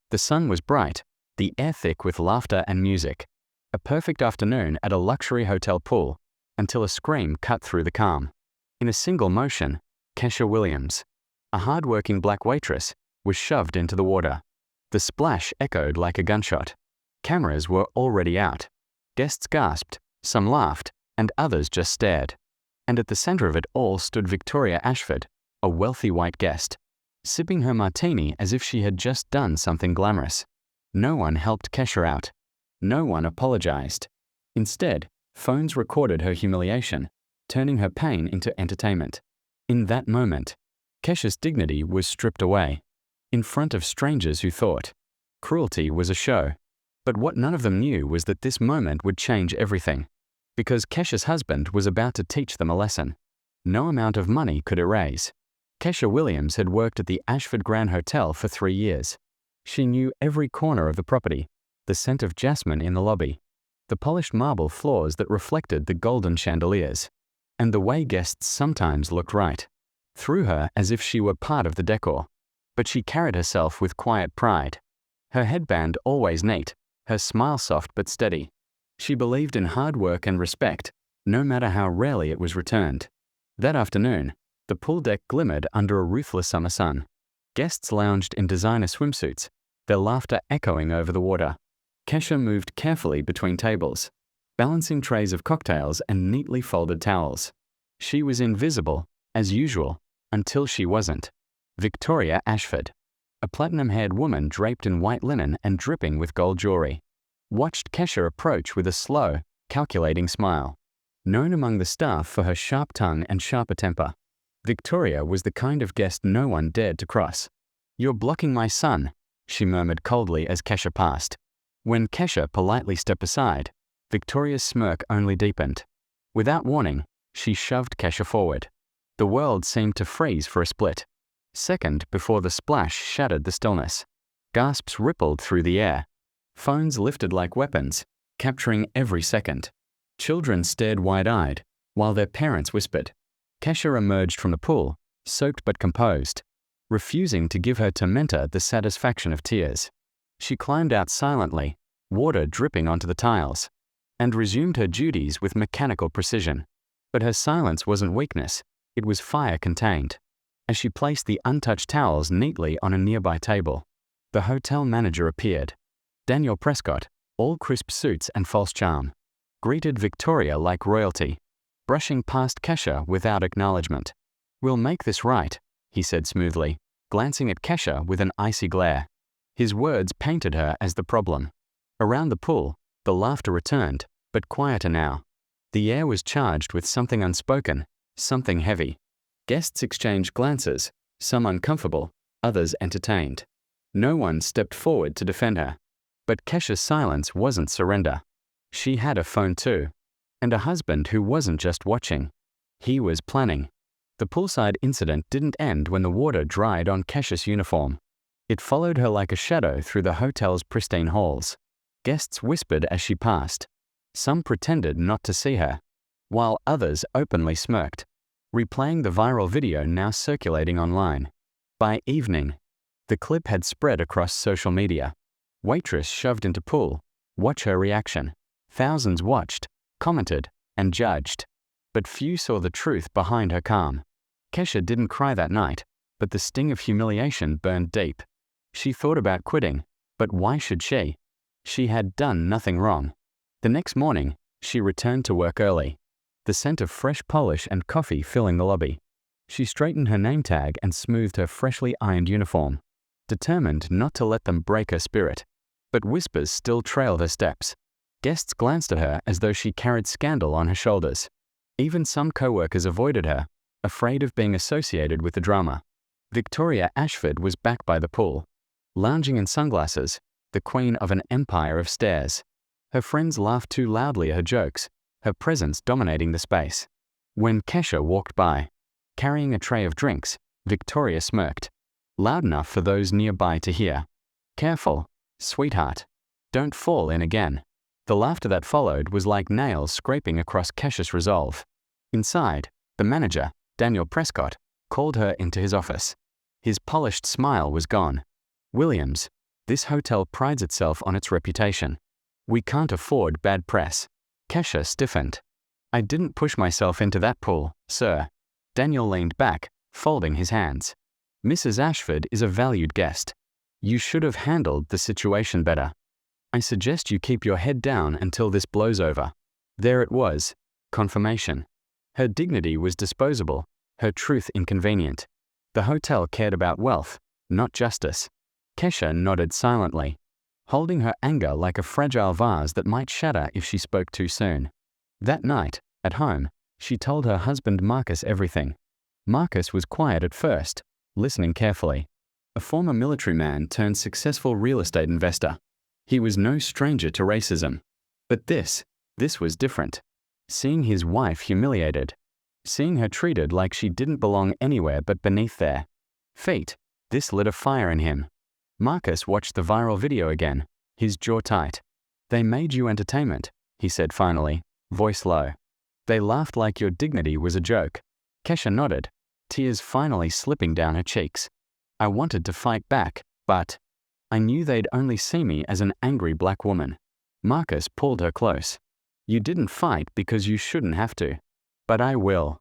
The sun was bright, the air thick with laughter and music. A perfect afternoon at a luxury hotel pool, until a scream cut through the calm. In a single motion, Kesha Williams, a hard-working black waitress, was shoved into the water. The splash echoed like a gunshot. Cameras were already out. Guests gasped, some laughed, and others just stared. And at the center of it all stood Victoria Ashford, a wealthy white guest, sipping her martini as if she had just done something glamorous. No one helped Kesha out. No one apologized. Instead, phones recorded her humiliation, turning her pain into entertainment. In that moment, Kesha's dignity was stripped away, in front of strangers who thought cruelty was a show. But what none of them knew was that this moment would change everything, because Kesha's husband was about to teach them a lesson no amount of money could erase. Kesha Williams had worked at the Ashford Grand Hotel for 3 years. She knew every corner of the property, the scent of jasmine in the lobby, the polished marble floors that reflected the golden chandeliers, and the way guests sometimes looked right through her as if she were part of the decor. But she carried herself with quiet pride. Her headband always neat, her smile soft but steady. She believed in hard work and respect, no matter how rarely it was returned. That afternoon, the pool deck glimmered under a ruthless summer sun. Guests lounged in designer swimsuits, their laughter echoing over the water. Kesha moved carefully between tables, balancing trays of cocktails and neatly folded towels. She was invisible, as usual, until she wasn't. Victoria Ashford, a platinum-haired woman draped in white linen and dripping with gold jewelry, watched Kesha approach with a slow, calculating smile. Known among the staff for her sharp tongue and sharper temper, Victoria was the kind of guest no one dared to cross. "You're blocking my sun," she murmured coldly as Kesha passed. When Kesha politely stepped aside, Victoria's smirk only deepened. Without warning, she shoved Kesha forward. The world seemed to freeze for a split second before the splash shattered the stillness. Gasps rippled through the air. Phones lifted like weapons, capturing every second. Children stared wide-eyed, while their parents whispered. Kesha emerged from the pool, soaked but composed, refusing to give her tormentor the satisfaction of tears. She climbed out silently, water dripping onto the tiles, and resumed her duties with mechanical precision. But her silence wasn't weakness, it was fire contained. As she placed the untouched towels neatly on a nearby table, the hotel manager appeared. Daniel Prescott, all crisp suits and false charm, greeted Victoria like royalty, brushing past Kesha without acknowledgement. "We'll make this right," he said smoothly, glancing at Kesha with an icy glare. His words painted her as the problem. Around the pool, the laughter returned, but quieter now. The air was charged with something unspoken, something heavy. Guests exchanged glances, some uncomfortable, others entertained. No one stepped forward to defend her. But Kesha's silence wasn't surrender. She had a phone too, and a husband who wasn't just watching. He was planning. The poolside incident didn't end when the water dried on Kesha's uniform. It followed her like a shadow through the hotel's pristine halls. Guests whispered as she passed. Some pretended not to see her, while others openly smirked, replaying the viral video now circulating online. By evening, the clip had spread across social media. Waitress shoved into pool. Watch her reaction. Thousands watched, commented, and judged. But few saw the truth behind her calm. Kesha didn't cry that night, but the sting of humiliation burned deep. She thought about quitting, but why should she? She had done nothing wrong. The next morning, she returned to work early, the scent of fresh polish and coffee filling the lobby. She straightened her name tag and smoothed her freshly ironed uniform, determined not to let them break her spirit. But whispers still trailed her steps. Guests glanced at her as though she carried scandal on her shoulders. Even some co-workers avoided her, afraid of being associated with the drama. Victoria Ashford was back by the pool, lounging in sunglasses, the queen of an empire of stares. Her friends laughed too loudly at her jokes, her presence dominating the space. When Kesha walked by, carrying a tray of drinks, Victoria smirked, loud enough for those nearby to hear. "Careful, sweetheart. Don't fall in again." The laughter that followed was like nails scraping across Kesha's resolve. Inside, the manager, Daniel Prescott, called her into his office. His polished smile was gone. "Williams, This hotel prides itself on its reputation. We can't afford bad press. Kesha stiffened. I didn't push myself into that pool, sir. Daniel leaned back, folding his hands. Mrs. Ashford is a valued guest. You should have handled the situation better. I suggest you keep your head down until this blows over. There it was. Confirmation. Her dignity was disposable, her truth inconvenient. The hotel cared about wealth, not justice. Kesha nodded silently, holding her anger like a fragile vase that might shatter if she spoke too soon. That night, at home, she told her husband Marcus everything. Marcus was quiet at first, listening carefully. A former military man turned successful real estate investor. He was no stranger to racism. But this was different. Seeing his wife humiliated, seeing her treated like she didn't belong anywhere but beneath their feet, this lit a fire in him. Marcus watched the viral video again, his jaw tight. They made you entertainment, he said finally, voice low. They laughed like your dignity was a joke. Kesha nodded, tears finally slipping down her cheeks. I wanted to fight back, but I knew they'd only see me as an angry black woman. Marcus pulled her close. You didn't fight because you shouldn't have to. But I will.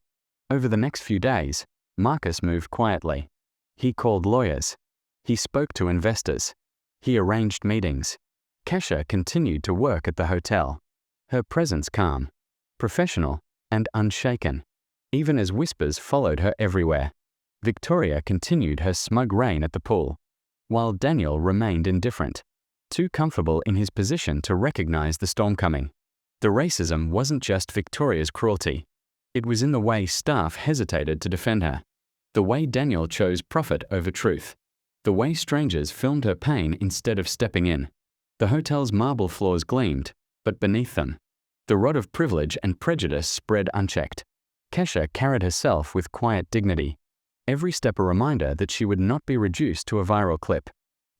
Over the next few days, Marcus moved quietly. He called lawyers. He spoke to investors. He arranged meetings. Kesha continued to work at the hotel. Her presence calm, professional, and unshaken, even as whispers followed her everywhere. Victoria continued her smug reign at the pool, while Daniel remained indifferent, too comfortable in his position to recognize the storm coming. The racism wasn't just Victoria's cruelty. It was in the way staff hesitated to defend her, the way Daniel chose profit over truth, the way strangers filmed her pain instead of stepping in. The hotel's marble floors gleamed, but beneath them, the rod of privilege and prejudice spread unchecked. Kesha carried herself with quiet dignity, every step a reminder that she would not be reduced to a viral clip.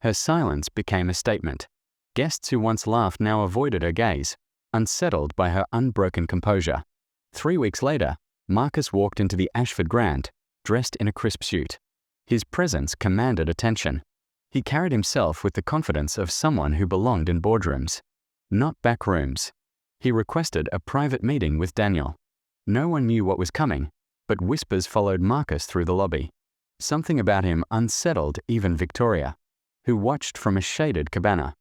Her silence became a statement. Guests who once laughed now avoided her gaze, unsettled by her unbroken composure. 3 weeks later, Marcus walked into the Ashford Grand, dressed in a crisp suit. His presence commanded attention. He carried himself with the confidence of someone who belonged in boardrooms, not back rooms. He requested a private meeting with Daniel. No one knew what was coming, but whispers followed Marcus through the lobby. Something about him unsettled even Victoria, who watched from a shaded cabana,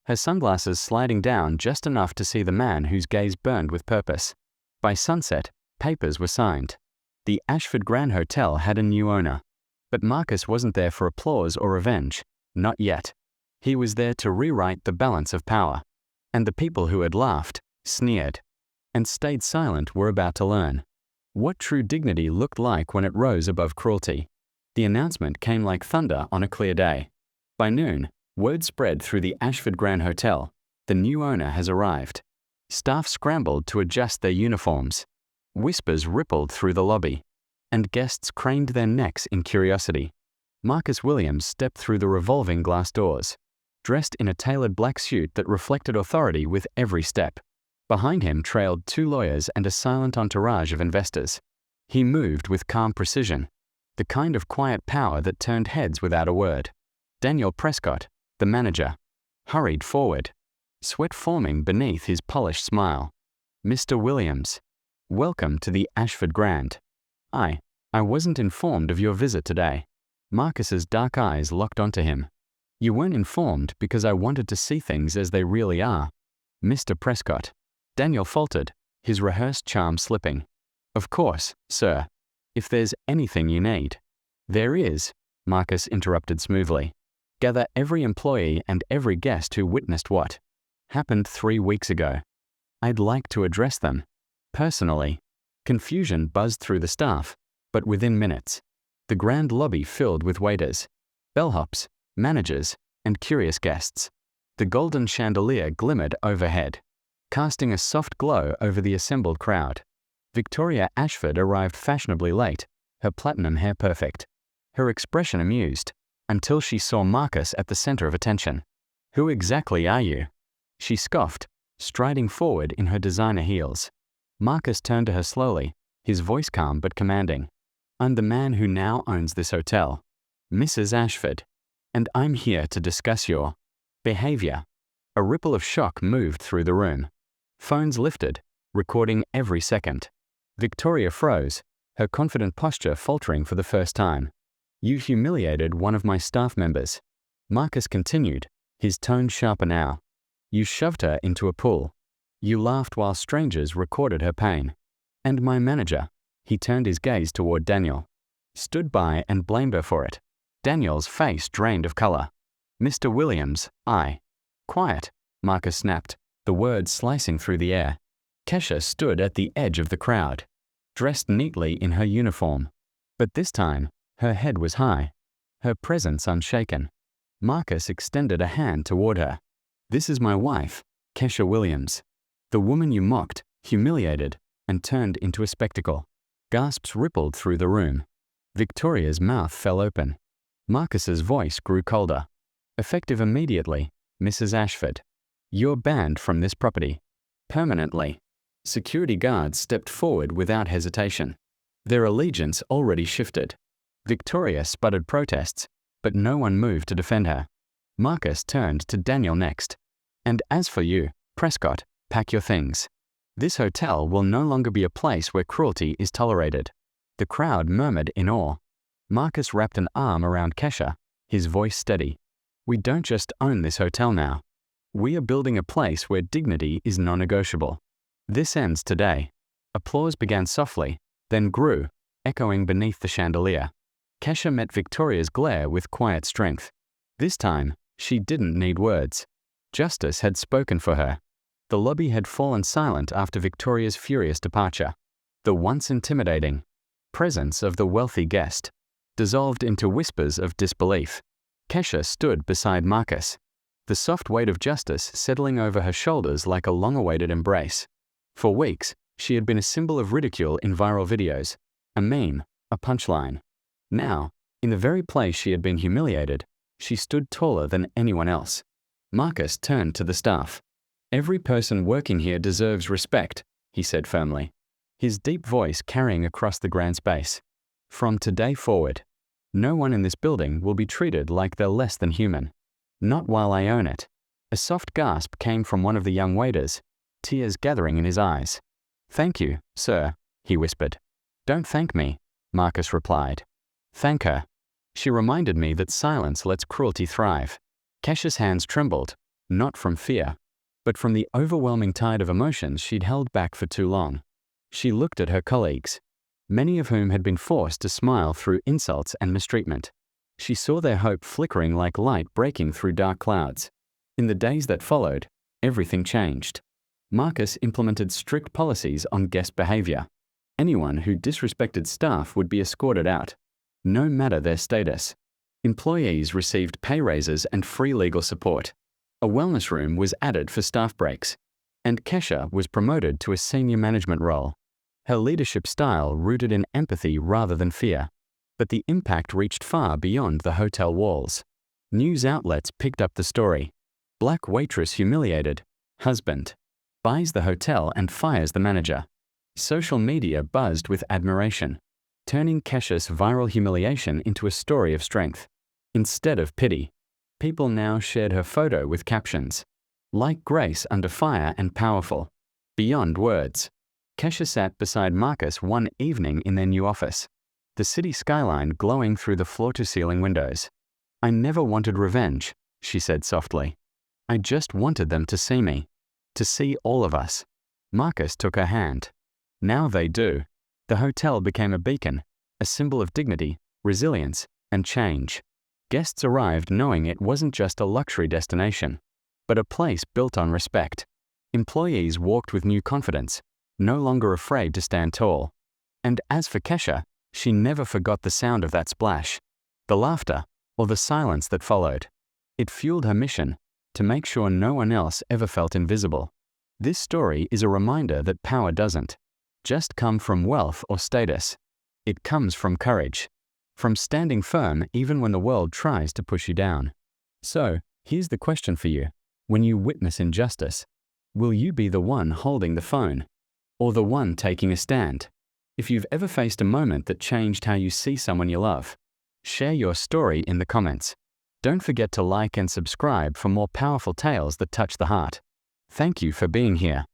her sunglasses sliding down just enough to see the man whose gaze burned with purpose. By sunset, papers were signed. The Ashford Grand Hotel had a new owner. But Marcus wasn't there for applause or revenge, not yet. He was there to rewrite the balance of power. And the people who had laughed, sneered, and stayed silent were about to learn what true dignity looked like when it rose above cruelty. The announcement came like thunder on a clear day. By noon, word spread through the Ashford Grand Hotel. The new owner has arrived. Staff scrambled to adjust their uniforms. Whispers rippled through the lobby, and guests craned their necks in curiosity. Marcus Williams stepped through the revolving glass doors, dressed in a tailored black suit that reflected authority with every step. Behind him trailed 2 lawyers and a silent entourage of investors. He moved with calm precision, the kind of quiet power that turned heads without a word. Daniel Prescott, the manager, hurried forward, sweat forming beneath his polished smile. Mr. Williams, welcome to the Ashford Grand. I wasn't informed of your visit today. Marcus's dark eyes locked onto him. You weren't informed because I wanted to see things as they really are. Mr. Prescott. Daniel faltered, his rehearsed charm slipping. Of course, sir. If there's anything you need. There is, Marcus interrupted smoothly. Gather every employee and every guest who witnessed what happened 3 weeks ago. I'd like to address them. Personally. Confusion buzzed through the staff, but within minutes, the grand lobby filled with waiters, bellhops, managers, and curious guests. The golden chandelier glimmered overhead, casting a soft glow over the assembled crowd. Victoria Ashford arrived fashionably late, her platinum hair perfect, her expression amused, until she saw Marcus at the center of attention. Who exactly are you? She scoffed, striding forward in her designer heels. Marcus turned to her slowly, his voice calm but commanding. I'm the man who now owns this hotel, Mrs. Ashford, and I'm here to discuss your Behavior. A ripple of shock moved through the room. Phones lifted, recording every second. Victoria froze, her confident posture faltering for the first time. You humiliated one of my staff members. Marcus continued, his tone sharper now. You shoved her into a pool. You laughed while strangers recorded her pain. And my manager, he turned his gaze toward Daniel, stood by and blamed her for it. Daniel's face drained of color. Mr. Williams, Quiet, Marcus snapped, the words slicing through the air. Kesha stood at the edge of the crowd, dressed neatly in her uniform. But this time, her head was high, her presence unshaken. Marcus extended a hand toward her. This is my wife, Kesha Williams. The woman you mocked, humiliated, and turned into a spectacle. Gasps rippled through the room. Victoria's mouth fell open. Marcus's voice grew colder. Effective immediately, Mrs. Ashford. You're banned from this property. Permanently. Security guards stepped forward without hesitation. Their allegiance already shifted. Victoria sputtered protests, but no one moved to defend her. Marcus turned to Daniel next. And as for you, Prescott, pack your things. This hotel will no longer be a place where cruelty is tolerated. The crowd murmured in awe. Marcus wrapped an arm around Kesha, his voice steady. We don't just own this hotel now. We are building a place where dignity is non-negotiable. This ends today. Applause began softly, then grew, echoing beneath the chandelier. Kesha met Victoria's glare with quiet strength. This time, she didn't need words. Justice had spoken for her. The lobby had fallen silent after Victoria's furious departure. The once intimidating presence of the wealthy guest dissolved into whispers of disbelief. Kesha stood beside Marcus, the soft weight of justice settling over her shoulders like a long-awaited embrace. For weeks, she had been a symbol of ridicule in viral videos, a meme, a punchline. Now, in the very place she had been humiliated, she stood taller than anyone else. Marcus turned to the staff. Every person working here deserves respect, he said firmly, his deep voice carrying across the grand space. From today forward, no one in this building will be treated like they're less than human. Not while I own it. A soft gasp came from one of the young waiters, tears gathering in his eyes. Thank you, sir, he whispered. Don't thank me, Marcus replied. Thank her. She reminded me that silence lets cruelty thrive. Kesha's hands trembled, not from fear, but from the overwhelming tide of emotions she'd held back for too long. She looked at her colleagues, many of whom had been forced to smile through insults and mistreatment. She saw their hope flickering like light breaking through dark clouds. In the days that followed, everything changed. Marcus implemented strict policies on guest behavior. Anyone who disrespected staff would be escorted out, no matter their status. Employees received pay raises and free legal support. A wellness room was added for staff breaks, and Kesha was promoted to a senior management role. Her leadership style rooted in empathy rather than fear. But the impact reached far beyond the hotel walls. News outlets picked up the story. Black waitress humiliated. Husband buys the hotel and fires the manager. Social media buzzed with admiration, turning Kesha's viral humiliation into a story of strength. Instead of pity, people now shared her photo with captions. Like grace under fire and powerful. Beyond words. Kesha sat beside Marcus one evening in their new office, the city skyline glowing through the floor-to-ceiling windows. I never wanted revenge, she said softly. I just wanted them to see me, to see all of us. Marcus took her hand. Now they do. The hotel became a beacon, a symbol of dignity, resilience, and change. Guests arrived knowing it wasn't just a luxury destination, but a place built on respect. Employees walked with new confidence, no longer afraid to stand tall. And as for Kesha, she never forgot the sound of that splash, the laughter, or the silence that followed. It fueled her mission, to make sure no one else ever felt invisible. This story is a reminder that power doesn't just come from wealth or status. It comes from courage, from standing firm even when the world tries to push you down. So, here's the question for you. When you witness injustice, will you be the one holding the phone, or the one taking a stand? If you've ever faced a moment that changed how you see someone you love, share your story in the comments. Don't forget to like and subscribe for more powerful tales that touch the heart. Thank you for being here.